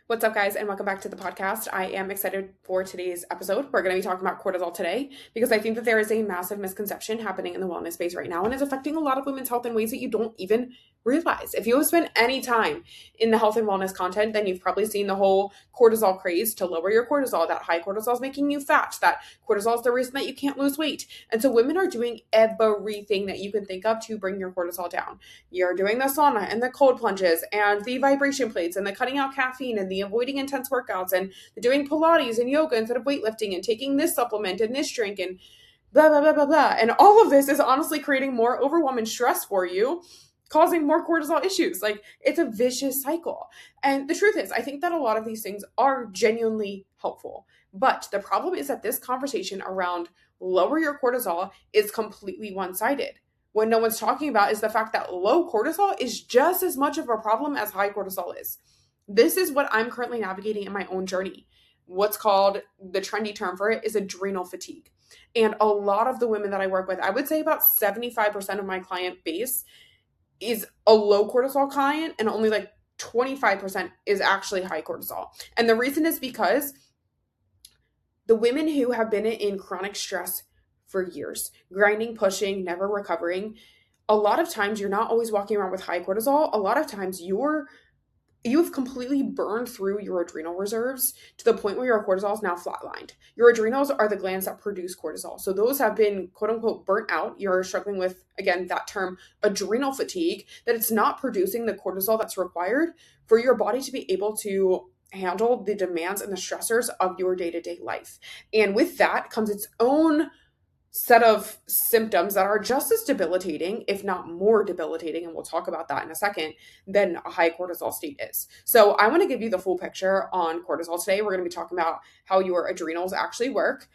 What's up, guys, and welcome back to the podcast. I am excited for today's episode. We're going to be talking about cortisol today because I think that there is a massive misconception happening in the wellness space right now and is affecting a lot of women's health in ways that you don't even realize. If you have spent any time in the health and wellness content, then you've probably seen the whole cortisol craze to lower your cortisol. That high cortisol is making you fat. That cortisol is the reason that you can't lose weight. And so women are doing everything that you can think of to bring your cortisol down. You're doing the sauna and the cold plunges and the vibration plates and the cutting out caffeine and the avoiding intense workouts and doing Pilates and yoga instead of weightlifting and taking this supplement and this drink and blah, blah, blah, blah, blah. And all of this is honestly creating more overwhelm and stress for you, causing more cortisol issues. Like, it's a vicious cycle. And the truth is, I think that a lot of these things are genuinely helpful. But the problem is that this conversation around lower your cortisol is completely one-sided. What no one's talking about is the fact that low cortisol is just as much of a problem as high cortisol is. This is what I'm currently navigating in my own journey. What's called, the trendy term for it is adrenal fatigue. And a lot of the women that I work with, I would say about 75% of my client base is a low cortisol client, and only like 25% is actually high cortisol. And the reason is because the women who have been in chronic stress for years, grinding, pushing, never recovering, a lot of times you're not always walking around with high cortisol. A lot of times you've completely burned through your adrenal reserves to the point where your cortisol is now flatlined. Your adrenals are the glands that produce cortisol. So those have been quote unquote burnt out. You're struggling with, again, that term adrenal fatigue, that it's not producing the cortisol that's required for your body to be able to handle the demands and the stressors of your day-to-day life. And with that comes its own set of symptoms that are just as debilitating, if not more debilitating, and we'll talk about that in a second, than a high cortisol state is. So I want to give you the full picture on cortisol today. We're going to be talking about how your adrenals actually work.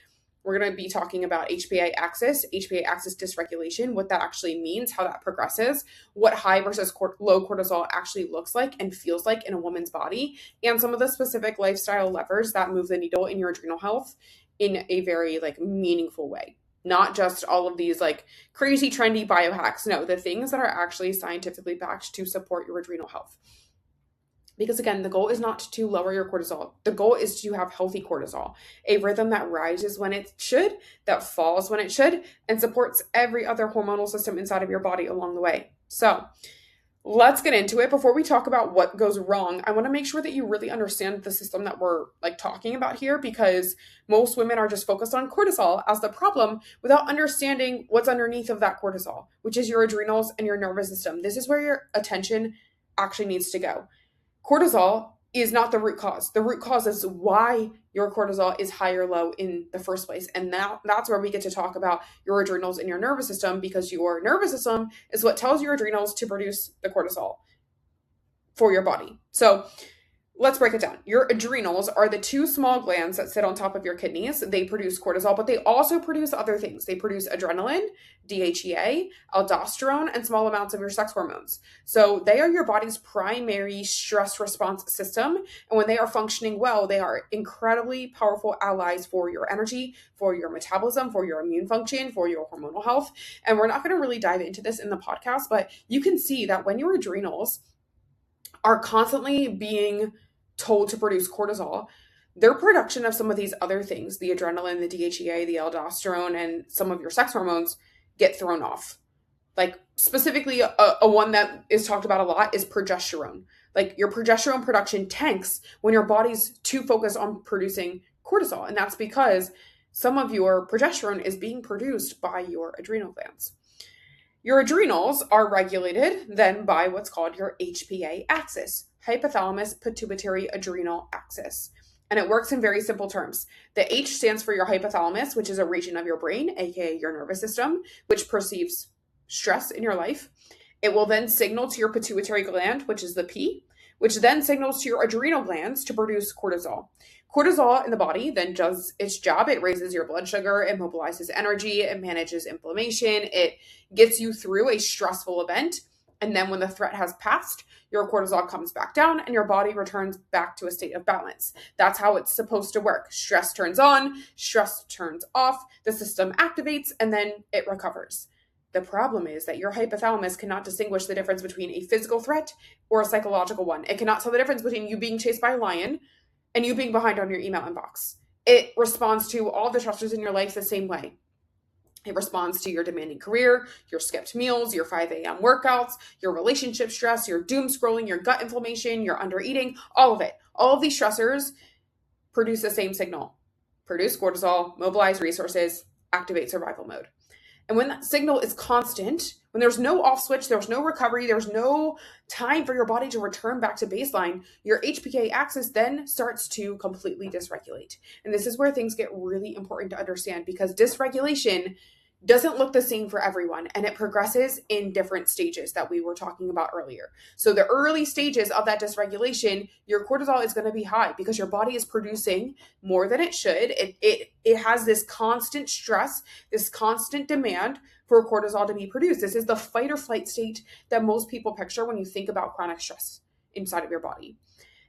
We're going to be talking about HPA axis dysregulation, what that actually means, how that progresses, what high versus low cortisol actually looks like and feels like in a woman's body, and some of the specific lifestyle levers that move the needle in your adrenal health in a very meaningful way. Not just all of these crazy trendy biohacks. No, the things that are actually scientifically backed to support your adrenal health. Because again, the goal is not to lower your cortisol. The goal is to have healthy cortisol, a rhythm that rises when it should, that falls when it should, and supports every other hormonal system inside of your body along the way. So let's get into it. Before we talk about what goes wrong, I want to make sure that you really understand the system that we're talking about here, because most women are just focused on cortisol as the problem without understanding what's underneath of that cortisol, which is your adrenals and your nervous system. This is where your attention actually needs to go. Cortisol is not the root cause. The root cause is why your cortisol is high or low in the first place. And that's where we get to talk about your adrenals and your nervous system, because your nervous system is what tells your adrenals to produce the cortisol for your body. So let's break it down. Your adrenals are the two small glands that sit on top of your kidneys. They produce cortisol, but they also produce other things. They produce adrenaline, DHEA, aldosterone, and small amounts of your sex hormones. So they are your body's primary stress response system. And when they are functioning well, they are incredibly powerful allies for your energy, for your metabolism, for your immune function, for your hormonal health. And we're not going to really dive into this in the podcast, but you can see that when your adrenals are constantly being told to produce cortisol, their production of some of these other things, the adrenaline, the DHEA, the aldosterone, and some of your sex hormones, get thrown off. Specifically, a one that is talked about a lot is progesterone. Your progesterone production tanks when your body's too focused on producing cortisol. And that's because some of your progesterone is being produced by your adrenal glands. Your adrenals are regulated then by what's called your HPA axis, hypothalamus pituitary adrenal axis. And it works in very simple terms. The H stands for your hypothalamus, which is a region of your brain, aka your nervous system, which perceives stress in your life. It will then signal to your pituitary gland, which is the P, which then signals to your adrenal glands to produce cortisol. Cortisol in the body then does its job. It raises your blood sugar, it mobilizes energy, it manages inflammation, it gets you through a stressful event. And then when the threat has passed, your cortisol comes back down and your body returns back to a state of balance. That's how it's supposed to work. Stress turns on, stress turns off, the system activates, and then it recovers. The problem is that your hypothalamus cannot distinguish the difference between a physical threat or a psychological one. It cannot tell the difference between you being chased by a lion and you being behind on your email inbox. It responds to all the stressors in your life the same way. It responds to your demanding career, your skipped meals, your 5 a.m. workouts, your relationship stress, your doom scrolling, your gut inflammation, your under eating, all of it. All of these stressors produce the same signal. Produce cortisol, mobilize resources, activate survival mode. And when that signal is constant, when there's no off switch, there's no recovery, there's no time for your body to return back to baseline, your HPA axis then starts to completely dysregulate. And this is where things get really important to understand, because dysregulation doesn't look the same for everyone, and it progresses in different stages that we were talking about earlier. So the early stages of that dysregulation, your cortisol is going to be high because your body is producing more than it should. It has this constant stress, this constant demand for cortisol to be produced. This is the fight or flight state that most people picture when you think about chronic stress inside of your body.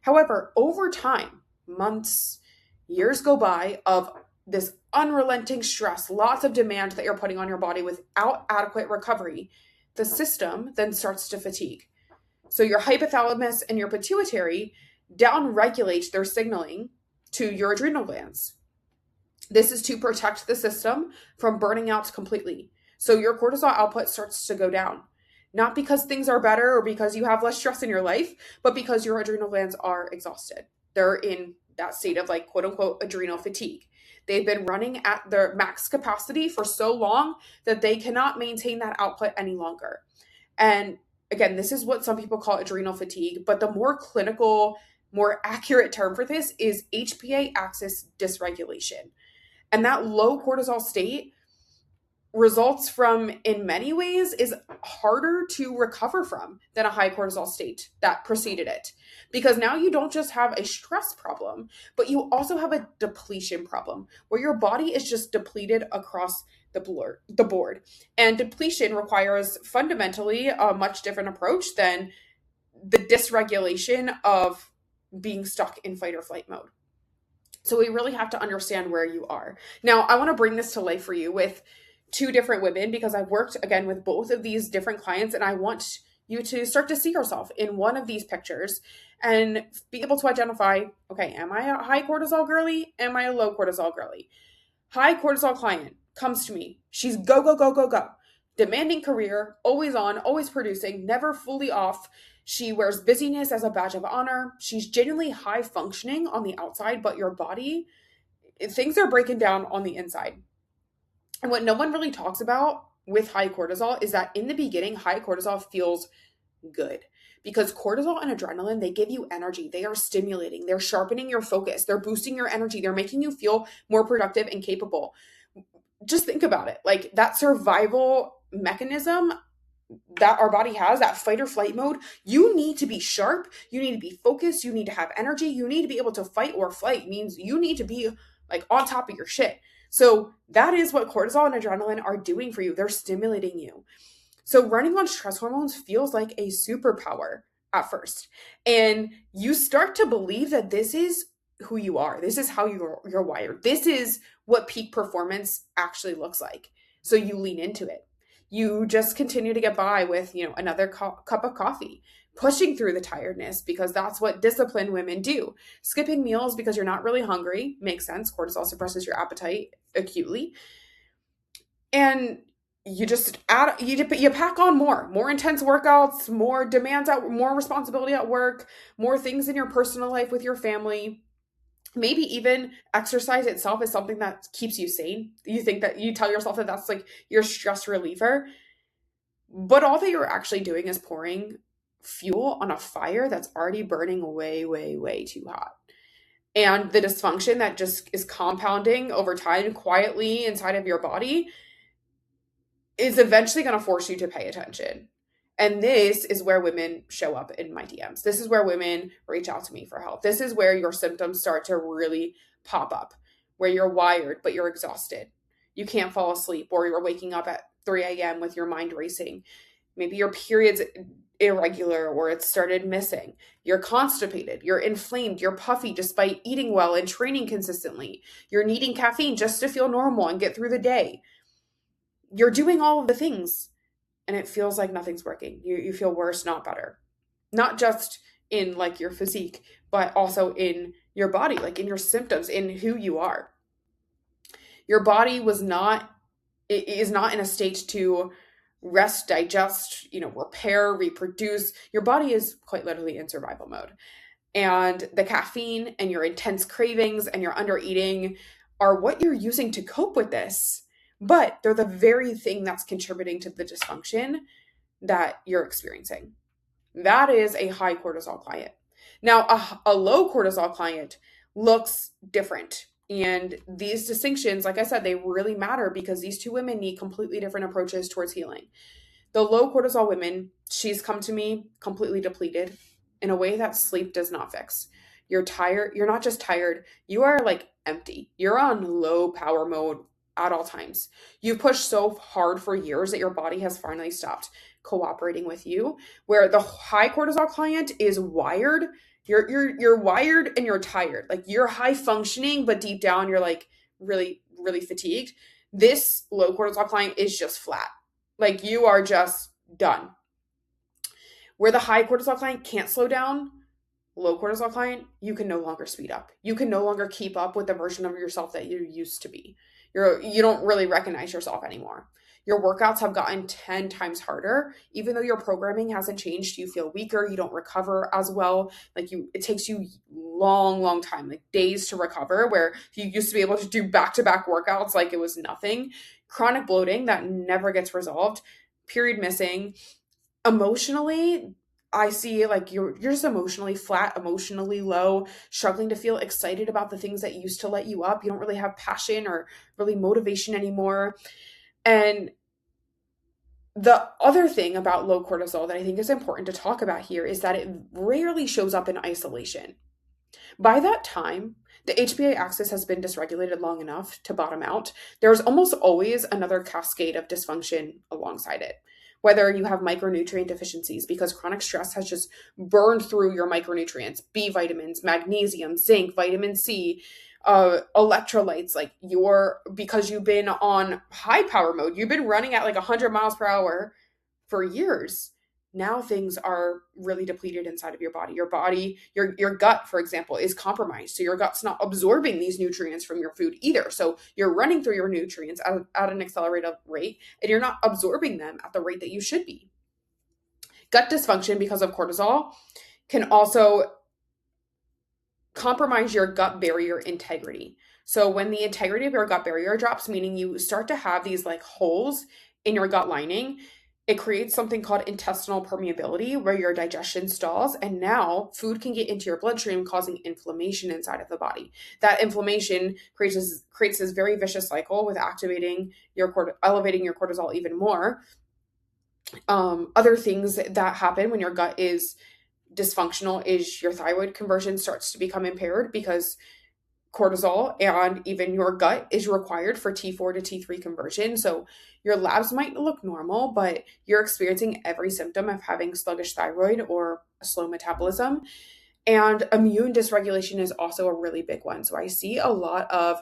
However, over time, months, years go by of this unrelenting stress, lots of demand that you're putting on your body without adequate recovery, the system then starts to fatigue. So your hypothalamus and your pituitary downregulate their signaling to your adrenal glands. This is to protect the system from burning out completely. So your cortisol output starts to go down, not because things are better or because you have less stress in your life, but because your adrenal glands are exhausted. They're in that state of like quote unquote adrenal fatigue. They've been running at their max capacity for so long that they cannot maintain that output any longer. And again, this is what some people call adrenal fatigue, but the more clinical, more accurate term for this is HPA axis dysregulation. And that low cortisol state results from, in many ways, is harder to recover from than a high cortisol state that preceded it. Because now you don't just have a stress problem, but you also have a depletion problem where your body is just depleted across the board. And depletion requires fundamentally a much different approach than the dysregulation of being stuck in fight or flight mode. So we really have to understand where you are. Now, I want to bring this to life for you with two different women, because I've worked again with both of these different clients, and I want you to start to see yourself in one of these pictures and be able to identify, okay, am I a high cortisol girly? Am I a low cortisol girly? High cortisol client comes to me. She's go, go, go, go, go. Demanding career, always on, always producing, never fully off. She wears busyness as a badge of honor. She's genuinely high functioning on the outside, but your body, things are breaking down on the inside. And what no one really talks about with high cortisol is that in the beginning, high cortisol feels good because cortisol and adrenaline, they give you energy. They are stimulating. They're sharpening your focus. They're boosting your energy. They're making you feel more productive and capable. Just think about it. Like that survival mechanism that our body has, that fight or flight mode, you need to be sharp. You need to be focused. You need to have energy. You need to be able to fight or flight. It means you need to be like on top of your shit. So that is what cortisol and adrenaline are doing for you. They're stimulating you. So running on stress hormones feels like a superpower at first. And you start to believe that this is who you are. This is how you're wired. This is what peak performance actually looks like. So you lean into it. You just continue to get by with, another cup of coffee, pushing through the tiredness because that's what disciplined women do. Skipping meals because you're not really hungry makes sense. Cortisol suppresses your appetite acutely. And you just you pack on more intense workouts, more demands more responsibility at work, more things in your personal life with your family. Maybe even exercise itself is something that keeps you sane. You think that you tell yourself that that's like your stress reliever, but all that you're actually doing is pouring fuel on a fire that's already burning way, way, way too hot. And the dysfunction that just is compounding over time quietly inside of your body is eventually going to force you to pay attention. And this is where women show up in my DMs. This is where women reach out to me for help. This is where your symptoms start to really pop up, where you're wired, but you're exhausted. You can't fall asleep, or you're waking up at 3 a.m. with your mind racing. Maybe your period's irregular or it started missing. You're constipated. You're inflamed. You're puffy despite eating well and training consistently. You're needing caffeine just to feel normal and get through the day. You're doing all of the things, and it feels like nothing's working. You feel worse, not better. Not just in like your physique, but also in your body, like in your symptoms, in who you are. Your body is not in a state to rest, digest, repair, reproduce. Your body is quite literally in survival mode. And the caffeine and your intense cravings and your under eating are what you're using to cope with this. But they're the very thing that's contributing to the dysfunction that you're experiencing. That is a high cortisol client. Now, a low cortisol client looks different. And these distinctions, like I said, they really matter because these two women need completely different approaches towards healing. The low cortisol women, she's come to me completely depleted in a way that sleep does not fix. You're tired. You're not just tired. You are like empty. You're on low power mode at all times. You've pushed so hard for years that your body has finally stopped cooperating with you. Where the high cortisol client is wired. You're wired and you're tired. Like you're high functioning, but deep down you're like really, really fatigued. This low cortisol client is just flat. Like you are just done. Where the high cortisol client can't slow down, low cortisol client, you can no longer speed up. You can no longer keep up with the version of yourself that you used to be. You don't really recognize yourself anymore. Your workouts have gotten 10 times harder. Even though your programming hasn't changed, you feel weaker. You don't recover as well. It takes you long time, like days to recover, where you used to be able to do back-to-back workouts like it was nothing. Chronic bloating that never gets resolved. Period missing. Emotionally, I see like you're just emotionally flat, emotionally low, struggling to feel excited about the things that used to let you up. You don't really have passion or really motivation anymore. And the other thing about low cortisol that I think is important to talk about here is that it rarely shows up in isolation. By that time, the HPA axis has been dysregulated long enough to bottom out. There's almost always another cascade of dysfunction alongside it. Whether you have micronutrient deficiencies because chronic stress has just burned through your micronutrients, B vitamins, magnesium, zinc, vitamin C, electrolytes, because you've been on high power mode, you've been running at like 100 miles per hour for years. Now things are really depleted inside of your body. Your gut, for example, is compromised. So your gut's not absorbing these nutrients from your food either. So you're running through your nutrients at an accelerated rate, and you're not absorbing them at the rate that you should be. Gut dysfunction because of cortisol can also compromise your gut barrier integrity. So when the integrity of your gut barrier drops, meaning you start to have these like holes in your gut lining, it creates something called intestinal permeability where your digestion stalls, and now food can get into your bloodstream, causing inflammation inside of the body. That inflammation creates this very vicious cycle with elevating your cortisol even more. Other things that happen when your gut is dysfunctional is your thyroid conversion starts to become impaired because cortisol and even your gut is required for T4 to T3 conversion. So your labs might look normal, but you're experiencing every symptom of having sluggish thyroid or a slow metabolism. And immune dysregulation is also a really big one. So I see a lot of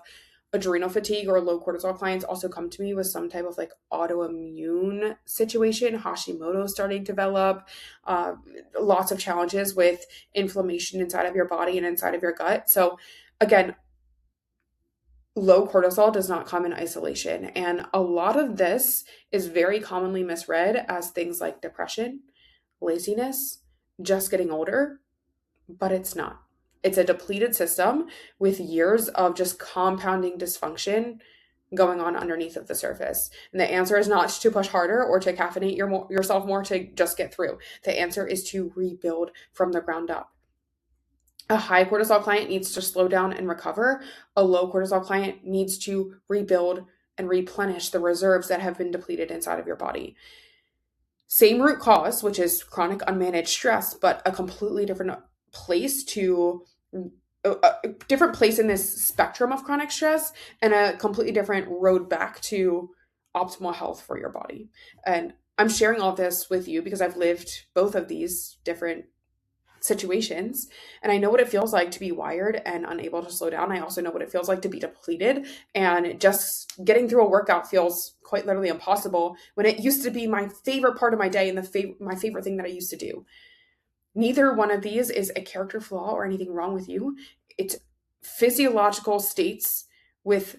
adrenal fatigue or low cortisol clients also come to me with some type of like autoimmune situation, Hashimoto starting to develop, lots of challenges with inflammation inside of your body and inside of your gut. So again, low cortisol does not come in isolation. And a lot of this is very commonly misread as things like depression, laziness, just getting older, but it's not. It's a depleted system with years of just compounding dysfunction going on underneath of the surface. And the answer is not to push harder or to caffeinate yourself more to just get through. The answer is to rebuild from the ground up. A high cortisol client needs to slow down and recover. A low cortisol client needs to rebuild and replenish the reserves that have been depleted inside of your body. Same root cause, which is chronic unmanaged stress, but a completely different place a different place in this spectrum of chronic stress, and a completely different road back to optimal health for your body. And I'm sharing all this with you because I've lived both of these different situations. And I know what it feels like to be wired and unable to slow down. I also know what it feels like to be depleted. And just getting through a workout feels quite literally impossible when it used to be my favorite part of my day and my favorite thing that I used to do. Neither one of these is a character flaw or anything wrong with you. It's physiological states with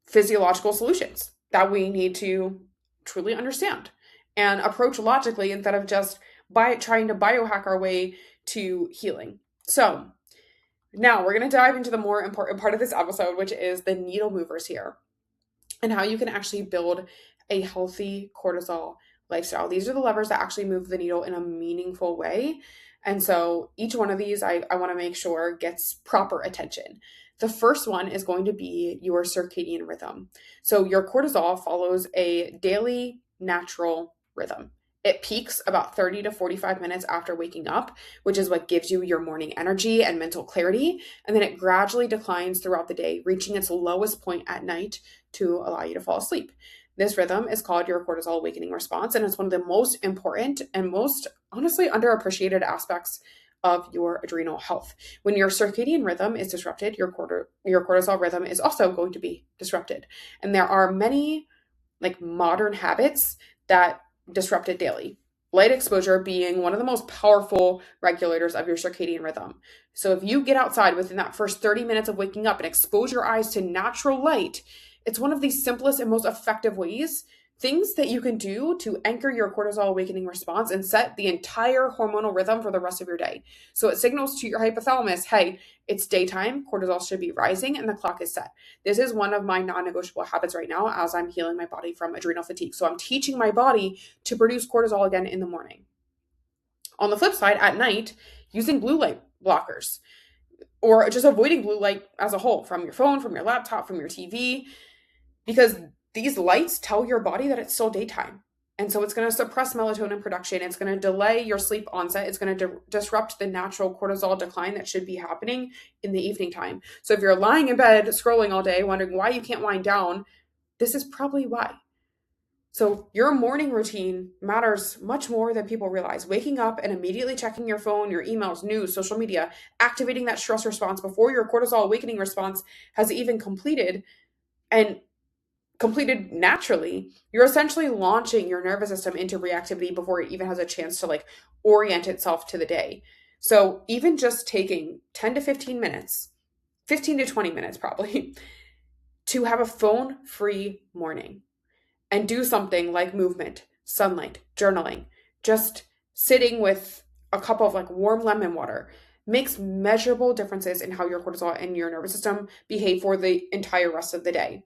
physiological solutions that we need to truly understand and approach logically instead of just by trying to biohack our way to healing. So now we're going to dive into the more important part of this episode, which is the needle movers here and how you can actually build a healthy cortisol lifestyle. These are the levers that actually move the needle in a meaningful way. And so each one of these, I want to make sure gets proper attention. The first one is going to be your circadian rhythm. So your cortisol follows a daily natural rhythm. It peaks about 30 to 45 minutes after waking up, which is what gives you your morning energy and mental clarity. And then it gradually declines throughout the day, reaching its lowest point at night to allow you to fall asleep. This rhythm is called your cortisol awakening response, and it's one of the most important and most honestly underappreciated aspects of your adrenal health. When your circadian rhythm is disrupted, your cortisol rhythm is also going to be disrupted. And there are many modern habits that disrupt it daily. Light exposure being one of the most powerful regulators of your circadian rhythm. So if you get outside within that first 30 minutes of waking up and expose your eyes to natural light, it's one of the simplest and most effective ways, things that you can do to anchor your cortisol awakening response and set the entire hormonal rhythm for the rest of your day. So it signals to your hypothalamus, hey, it's daytime, cortisol should be rising, and the clock is set. This is one of my non-negotiable habits right now as I'm healing my body from adrenal fatigue. So I'm teaching my body to produce cortisol again in the morning. On the flip side, at night, using blue light blockers or just avoiding blue light as a whole from your phone, from your laptop, from your TV, because these lights tell your body that it's still daytime. And so it's going to suppress melatonin production. It's going to delay your sleep onset. It's going to disrupt the natural cortisol decline that should be happening in the evening time. So if you're lying in bed scrolling all day, wondering why you can't wind down, this is probably why. So your morning routine matters much more than people realize. Waking up and immediately checking your phone, your emails, news, social media, activating that stress response before your cortisol awakening response has even completed and completed naturally, you're essentially launching your nervous system into reactivity before it even has a chance to orient itself to the day. So even just taking 10 to 15 minutes, 15 to 20 minutes probably, to have a phone-free morning and do something like movement, sunlight, journaling, just sitting with a cup of warm lemon water makes measurable differences in how your cortisol and your nervous system behave for the entire rest of the day.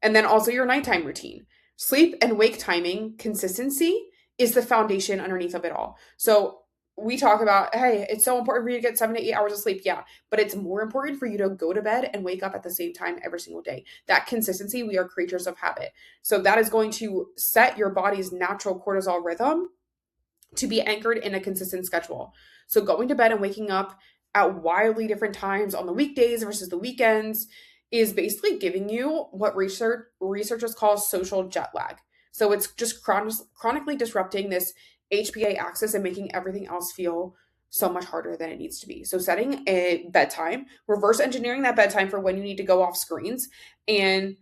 And then also your nighttime routine. Sleep and wake timing consistency is the foundation underneath of it all. So we talk about, hey, it's so important for you to get 7 to 8 hours of sleep. Yeah, but it's more important for you to go to bed and wake up at the same time every single day. That consistency, we are creatures of habit. So that is going to set your body's natural cortisol rhythm to be anchored in a consistent schedule. So going to bed and waking up at wildly different times on the weekdays versus the weekends is basically giving you what researchers call social jet lag. So it's just chronically disrupting this HPA axis and making everything else feel so much harder than it needs to be. So setting a bedtime, reverse engineering that bedtime for when you need to go off screens, and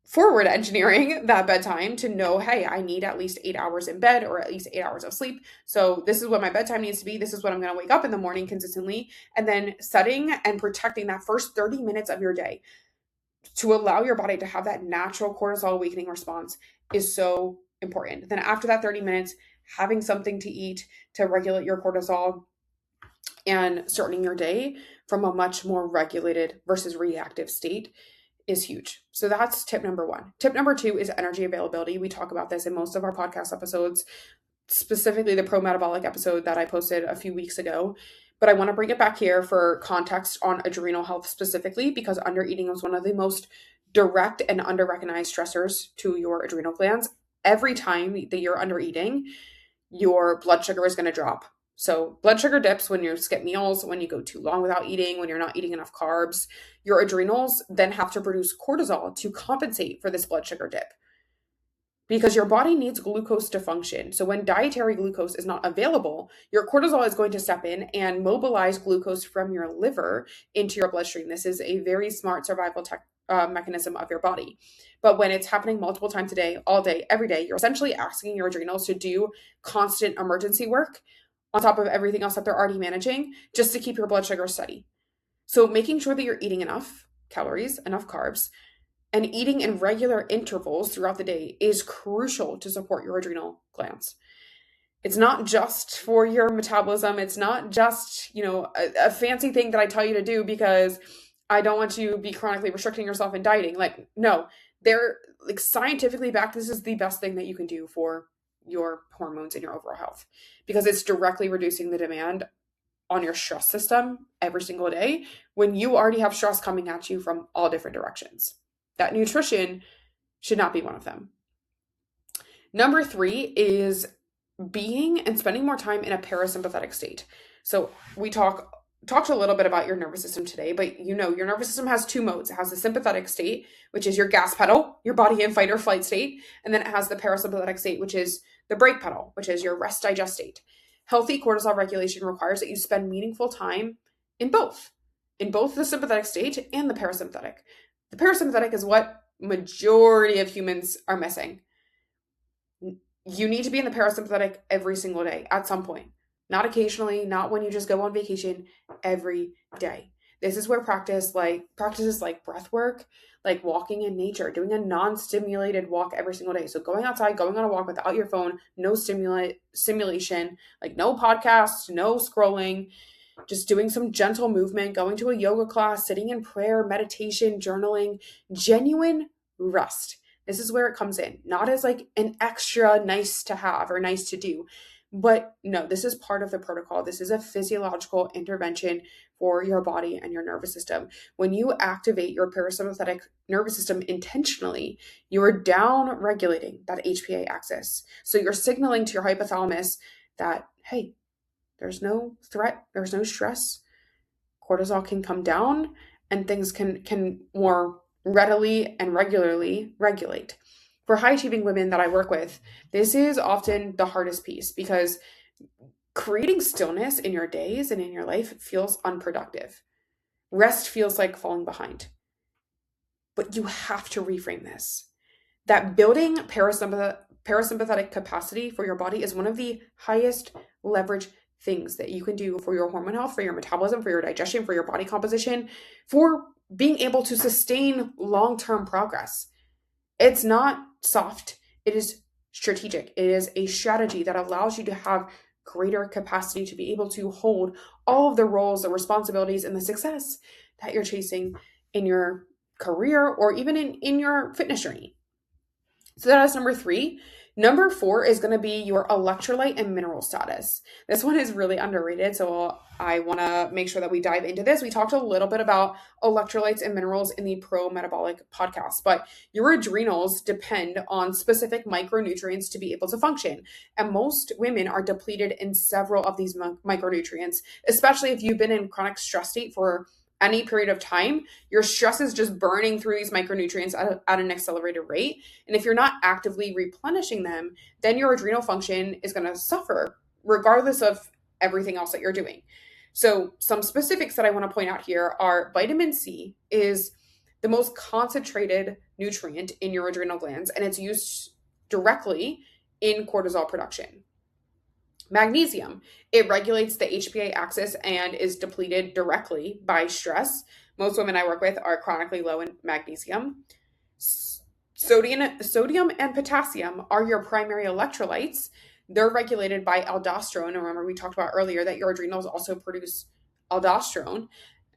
forward engineering that bedtime to know, hey, I need at least 8 hours in bed or at least 8 hours of sleep. So this is what my bedtime needs to be. This is what I'm going to wake up in the morning consistently. And then setting and protecting that first 30 minutes of your day to allow your body to have that natural cortisol awakening response is so important. Then after that 30 minutes, having something to eat to regulate your cortisol and starting your day from a much more regulated versus reactive state is huge. So that's tip number one. Tip number two is energy availability. We talk about this in most of our podcast episodes, specifically the pro-metabolic episode that I posted a few weeks ago. But I want to bring it back here for context on adrenal health specifically, because undereating is one of the most direct and under-recognized stressors to your adrenal glands. Every time that you're undereating, your blood sugar is going to drop. So blood sugar dips when you skip meals, when you go too long without eating, when you're not eating enough carbs. Your adrenals then have to produce cortisol to compensate for this blood sugar dip. because your body needs glucose to function. So when dietary glucose is not available, your cortisol is going to step in and mobilize glucose from your liver into your bloodstream. This is a very smart survival mechanism of your body. But when it's happening multiple times a day, all day, every day, you're essentially asking your adrenals to do constant emergency work on top of everything else that they're already managing just to keep your blood sugar steady. So making sure that you're eating enough calories, enough carbs, and eating in regular intervals throughout the day is crucial to support your adrenal glands. It's not just for your metabolism. It's not just, a fancy thing that I tell you to do because I don't want you to be chronically restricting yourself and dieting. Like, no, they're like scientifically backed. This is the best thing that you can do for your hormones and your overall health because it's directly reducing the demand on your stress system every single day when you already have stress coming at you from all different directions. That nutrition should not be one of them. Number 3 is being and spending more time in a parasympathetic state. So we talked a little bit about your nervous system today, but your nervous system has 2 modes. It has the sympathetic state, which is your gas pedal, your body in fight or flight state. And then it has the parasympathetic state, which is the brake pedal, which is your rest digest state. Healthy cortisol regulation requires that you spend meaningful time in both the sympathetic state and the parasympathetic. The parasympathetic is what majority of humans are missing. You need to be in the parasympathetic every single day at some point. Not occasionally, not when you just go on vacation, every day. This is where practices like breath work, like walking in nature, doing a non-stimulated walk every single day. So going outside, going on a walk without your phone, no stimulation, like no podcasts, no scrolling, just doing some gentle movement, going to a yoga class, sitting in prayer, meditation, journaling, genuine rest. This is where it comes in, not as like an extra nice to have or nice to do, but no, this is part of the protocol. This is a physiological intervention for your body and your nervous system. When you activate your parasympathetic nervous system intentionally, you are down regulating that HPA axis. So you're signaling to your hypothalamus that, hey, there's no threat, there's no stress. Cortisol can come down and things can more readily and regularly regulate. For high achieving women that I work with, this is often the hardest piece because creating stillness in your days and in your life feels unproductive. Rest feels like falling behind. But you have to reframe this. That building parasympathetic capacity for your body is one of the highest leverage things that you can do for your hormone health, for your metabolism, for your digestion, for your body composition, for being able to sustain long-term progress. It's not soft. It is strategic. It is a strategy that allows you to have greater capacity to be able to hold all of the roles, the responsibilities, and the success that you're chasing in your career or even in your fitness journey. So that is number 3. Number 4 is going to be your electrolyte and mineral status. This one is really underrated, so I want to make sure that we dive into this. We talked a little bit about electrolytes and minerals in the pro-metabolic podcast, but your adrenals depend on specific micronutrients to be able to function. And most women are depleted in several of these micronutrients, especially if you've been in chronic stress state for any period of time. Your stress is just burning through these micronutrients at an accelerated rate. And if you're not actively replenishing them, then your adrenal function is going to suffer regardless of everything else that you're doing. So some specifics that I want to point out here are vitamin C is the most concentrated nutrient in your adrenal glands, and it's used directly in cortisol production. Magnesium, it regulates the HPA axis and is depleted directly by stress. Most women I work with are chronically low in magnesium. Sodium and potassium are your primary electrolytes. They're regulated by aldosterone. And remember, we talked about earlier that your adrenals also produce aldosterone.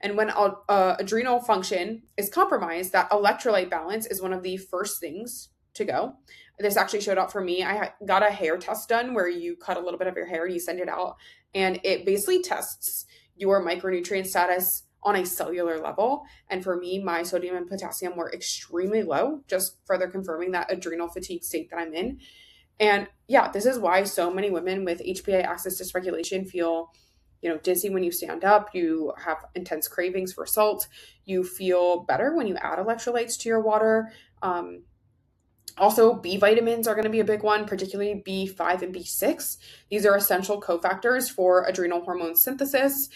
And when adrenal function is compromised, that electrolyte balance is one of the first things to go. This actually showed up for me. I got a hair test done where you cut a little bit of your hair and you send it out, and it basically tests your micronutrient status on a cellular level. And for me, my sodium and potassium were extremely low, just further confirming that adrenal fatigue state that I'm in. And yeah, this is why so many women with HPA axis dysregulation feel dizzy when you stand up. You have intense cravings for salt. You feel better when you add electrolytes to your water. Also, B vitamins are going to be a big one, particularly B5 and B6. These are essential cofactors for adrenal hormone synthesis.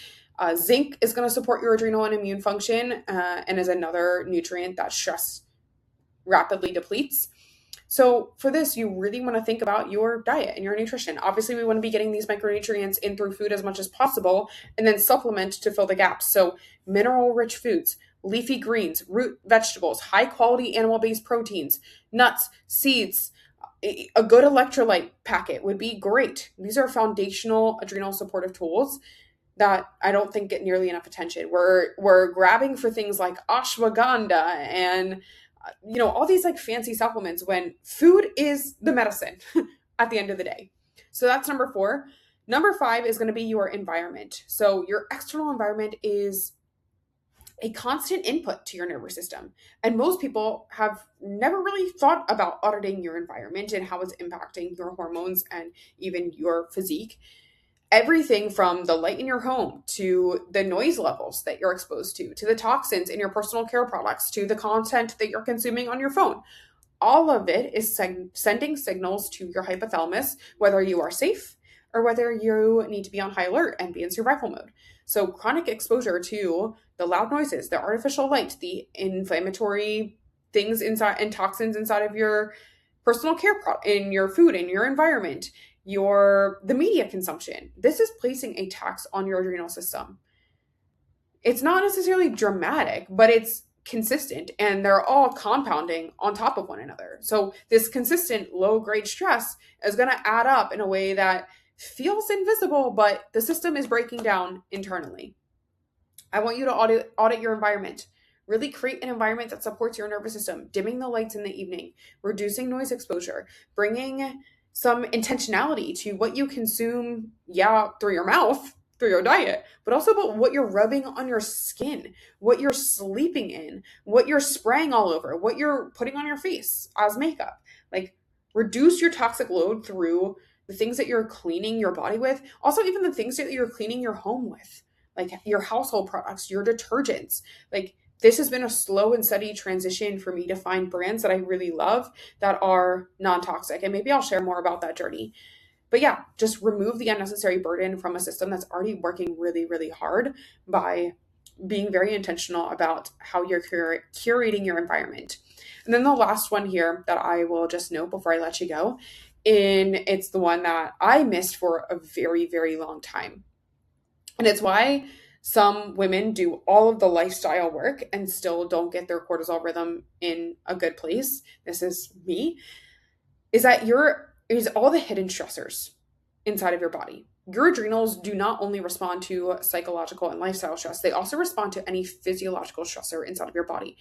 Zinc is going to support your adrenal and immune function and is another nutrient that stress rapidly depletes. So for this, you really want to think about your diet and your nutrition. Obviously, we want to be getting these micronutrients in through food as much as possible and then supplement to fill the gaps. So mineral-rich foods, leafy greens, root vegetables, high-quality animal-based proteins, nuts, seeds, a good electrolyte packet would be great. These are foundational adrenal supportive tools that I don't think get nearly enough attention. We're grabbing for things like ashwagandha and all these like fancy supplements when food is the medicine at the end of the day. So that's number 4. Number 5 is going to be your environment. So your external environment is a constant input to your nervous system. And most people have never really thought about auditing your environment and how it's impacting your hormones and even your physique. Everything from the light in your home to the noise levels that you're exposed to the toxins in your personal care products, to the content that you're consuming on your phone. All of it is sending signals to your hypothalamus, whether you are safe or whether you need to be on high alert and be in survival mode. So chronic exposure to the loud noises, the artificial light, the inflammatory things inside and toxins inside of your personal care in your food, in your environment, the media consumption. This is placing a tax on your adrenal system. It's not necessarily dramatic, but it's consistent, and they're all compounding on top of one another. So this consistent low grade stress is going to add up in a way that feels invisible, but the system is breaking down internally. I want you to audit your environment. Really create an environment that supports your nervous system, dimming the lights in the evening, reducing noise exposure, bringing some intentionality to what you consume, through your mouth, through your diet, but also about what you're rubbing on your skin, what you're sleeping in, what you're spraying all over, what you're putting on your face as makeup. Like, reduce your toxic load through the things that you're cleaning your body with. Also, even the things that you're cleaning your home with, like your household products, your detergents. Like, this has been a slow and steady transition for me to find brands that I really love that are non-toxic. And maybe I'll share more about that journey. But yeah, just remove the unnecessary burden from a system that's already working really, really hard by being very intentional about how you're curating your environment. And then the last one here that I will just note before I let you go, and it's the one that I missed for a very, very long time. And it's why some women do all of the lifestyle work and still don't get their cortisol rhythm in a good place. This is me. Is that is all the hidden stressors inside of your body. Your adrenals do not only respond to psychological and lifestyle stress, they also respond to any physiological stressor inside of your body.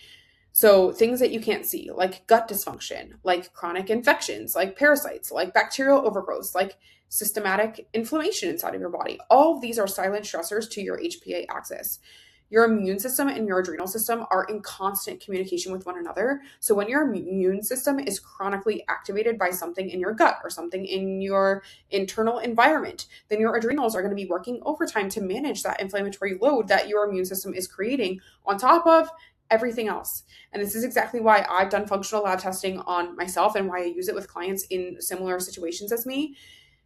So things that you can't see, like gut dysfunction, like chronic infections, like parasites, like bacterial overgrowth, like systematic inflammation inside of your body. All of these are silent stressors to your HPA axis. Your immune system and your adrenal system are in constant communication with one another. So when your immune system is chronically activated by something in your gut or something in your internal environment, then your adrenals are going to be working overtime to manage that inflammatory load that your immune system is creating on top of everything else. And this is exactly why I've done functional lab testing on myself and why I use it with clients in similar situations as me,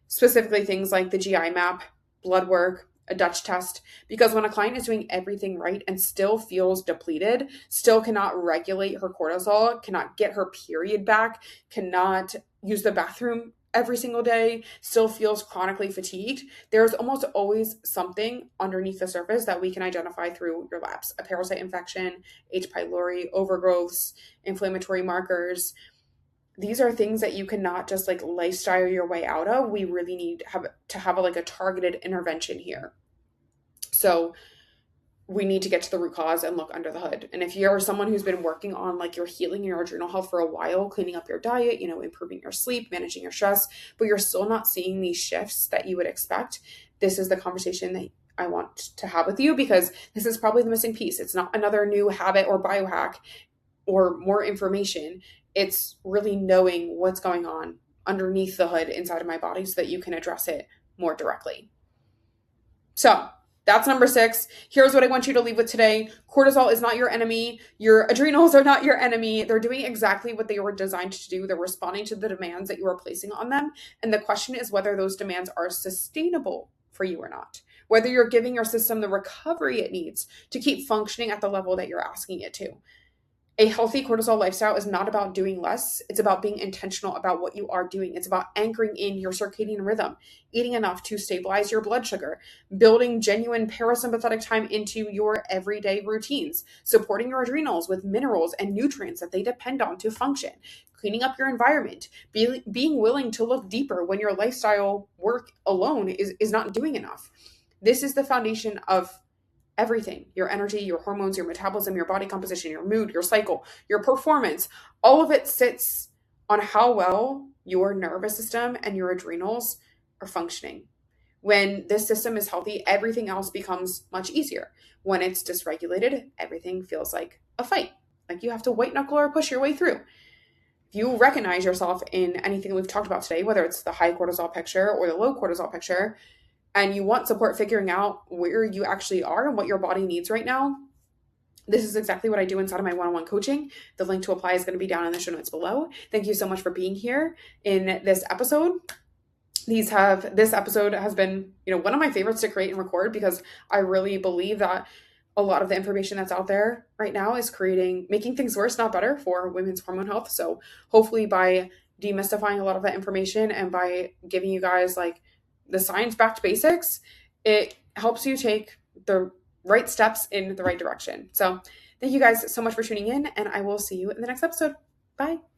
specifically things like the GI map, blood work, a Dutch test, because when a client is doing everything right and still feels depleted, still cannot regulate her cortisol, cannot get her period back, cannot use the bathroom every single day, still feels chronically fatigued, there's almost always something underneath the surface that we can identify through your labs. A parasite infection, H. pylori, overgrowths, inflammatory markers. These are things that you cannot just like lifestyle your way out of. We really need to have a targeted intervention here. So we need to get to the root cause and look under the hood. And if you're someone who's been working on like your healing your adrenal health for a while, cleaning up your diet, improving your sleep, managing your stress, but you're still not seeing these shifts that you would expect, this is the conversation that I want to have with you, because this is probably the missing piece. It's not another new habit or biohack or more information. It's really knowing what's going on underneath the hood inside of my body so that you can address it more directly. So That's number 6. Here's what I want you to leave with today. Cortisol is not your enemy. Your adrenals are not your enemy. They're doing exactly what they were designed to do. They're responding to the demands that you are placing on them. And the question is whether those demands are sustainable for you or not. Whether you're giving your system the recovery it needs to keep functioning at the level that you're asking it to. A healthy cortisol lifestyle is not about doing less. It's about being intentional about what you are doing. It's about anchoring in your circadian rhythm, eating enough to stabilize your blood sugar, building genuine parasympathetic time into your everyday routines, supporting your adrenals with minerals and nutrients that they depend on to function, cleaning up your environment, being willing to look deeper when your lifestyle work alone is not doing enough. This is the foundation of everything: your energy, your hormones, your metabolism, your body composition, your mood, your cycle, your performance. All of it sits on how well your nervous system and your adrenals are functioning. When this system is healthy, everything else becomes much easier. When it's dysregulated, everything feels like a fight, like you have to white knuckle or push your way through. If you recognize yourself in anything we've talked about today, whether it's the high cortisol picture or the low cortisol picture, and you want support figuring out where you actually are and what your body needs right now, this is exactly what I do inside of my one-on-one coaching. The link to apply is going to be down in the show notes below. Thank you so much for being here in this episode. This episode has been, one of my favorites to create and record, because I really believe that a lot of the information that's out there right now is making things worse, not better, for women's hormone health. So hopefully by demystifying a lot of that information and by giving you guys the science-backed basics, it helps you take the right steps in the right direction. So thank you guys so much for tuning in, and I will see you in the next episode. Bye.